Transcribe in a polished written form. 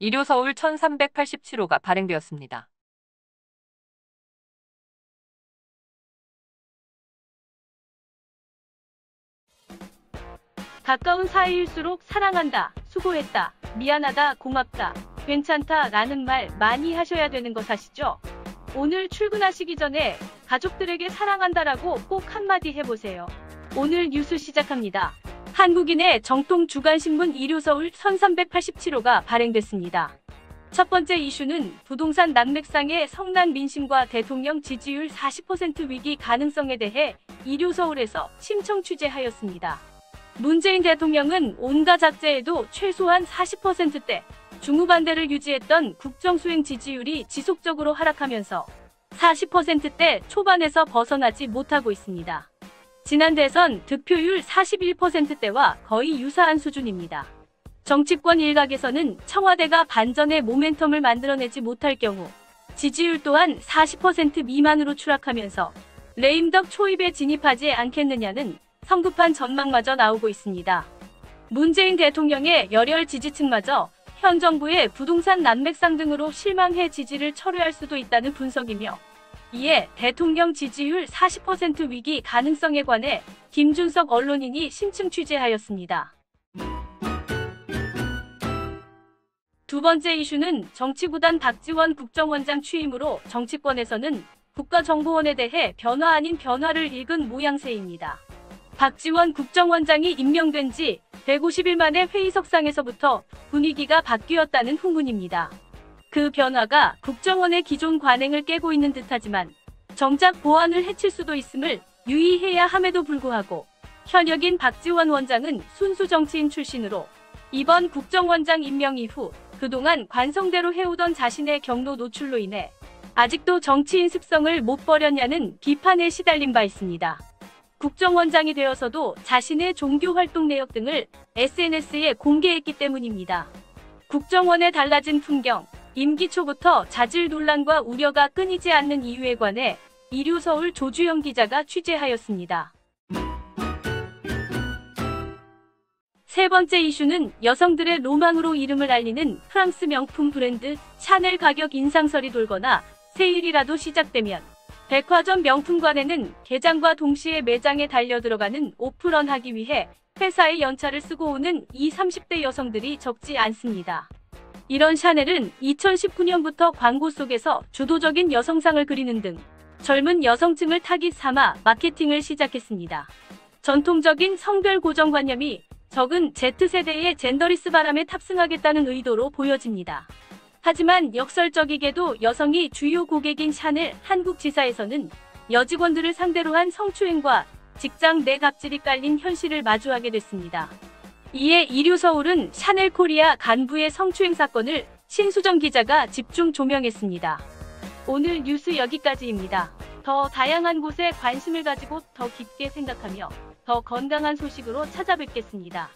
이료서울 1387호가 발행되었습니다. 가까운 사이일수록 사랑한다, 수고했다, 미안하다, 고맙다, 괜찮다 라는 말 많이 하셔야 되는 것 아시죠? 오늘 출근하시기 전에 가족들에게 사랑한다라고 꼭 한마디 해보세요. 오늘 뉴스 시작합니다. 한국인의 정통 주간신문 이료서울 1387호가 발행됐습니다. 첫 번째 이슈는 부동산 난맥상의 성난 민심과 대통령 지지율 40% 위기 가능성에 대해 이료서울에서 심층 취재하였습니다. 문재인 대통령은 온갖 작제에도 최소한 40%대 중후반대를 유지했던 국정수행 지지율이 지속적으로 하락하면서 40%대 초반에서 벗어나지 못하고 있습니다. 지난 대선 득표율 41%대와 거의 유사한 수준입니다. 정치권 일각에서는 청와대가 반전의 모멘텀을 만들어내지 못할 경우 지지율 또한 40% 미만으로 추락하면서 레임덕 초입에 진입하지 않겠느냐는 성급한 전망마저 나오고 있습니다. 문재인 대통령의 열혈 지지층마저 현 정부의 부동산 난맥상 등으로 실망해 지지를 철회할 수도 있다는 분석이며, 이에 대통령 지지율 40% 위기 가능성에 관해 김준석 언론인이 심층 취재하였습니다. 두 번째 이슈는 정치구단 박지원 국정원장 취임으로 정치권에서는 국가정보원에 대해 변화 아닌 변화를 읽은 모양새입니다. 박지원 국정원장이 임명된 지 150일 만에 회의석상에서부터 분위기가 바뀌었다는 후문입니다. 그 변화가 국정원의 기존 관행을 깨고 있는 듯하지만 정작 보안을 해칠 수도 있음을 유의해야 함에도 불구하고 현역인 박지원 원장은 순수 정치인 출신으로 이번 국정원장 임명 이후 그동안 관성대로 해오던 자신의 경로 노출로 인해 아직도 정치인 습성을 못 버렸냐는 비판에 시달린 바 있습니다. 국정원장이 되어서도 자신의 종교활동 내역 등을 SNS에 공개했기 때문입니다. 국정원의 달라진 풍경, 임기 초부터 자질 논란과 우려가 끊이지 않는 이유에 관해 이료서울 조주영 기자가 취재하였습니다. 세 번째 이슈는 여성들의 로망으로 이름을 알리는 프랑스 명품 브랜드 샤넬 가격 인상설이 돌거나 세일이라도 시작되면 백화점 명품관에는 개장과 동시에 매장에 달려들어가는 오프런하기 위해 회사의 연차를 쓰고 오는 20, 30대 여성들이 적지 않습니다. 이런 샤넬은 2019년부터 광고 속에서 주도적인 여성상을 그리는 등 젊은 여성층을 타깃 삼아 마케팅을 시작했습니다. 전통적인 성별 고정관념이 적은 Z세대의 젠더리스 바람에 탑승하겠다는 의도로 보여집니다. 하지만 역설적이게도 여성이 주요 고객인 샤넬 한국 지사에서는 여직원들을 상대로 한 성추행과 직장 내 갑질이 깔린 현실을 마주하게 됐습니다. 이에 이료서울은 샤넬 코리아 간부의 성추행 사건을 신수정 기자가 집중 조명했습니다. 오늘 뉴스 여기까지입니다. 더 다양한 곳에 관심을 가지고 더 깊게 생각하며 더 건강한 소식으로 찾아뵙겠습니다.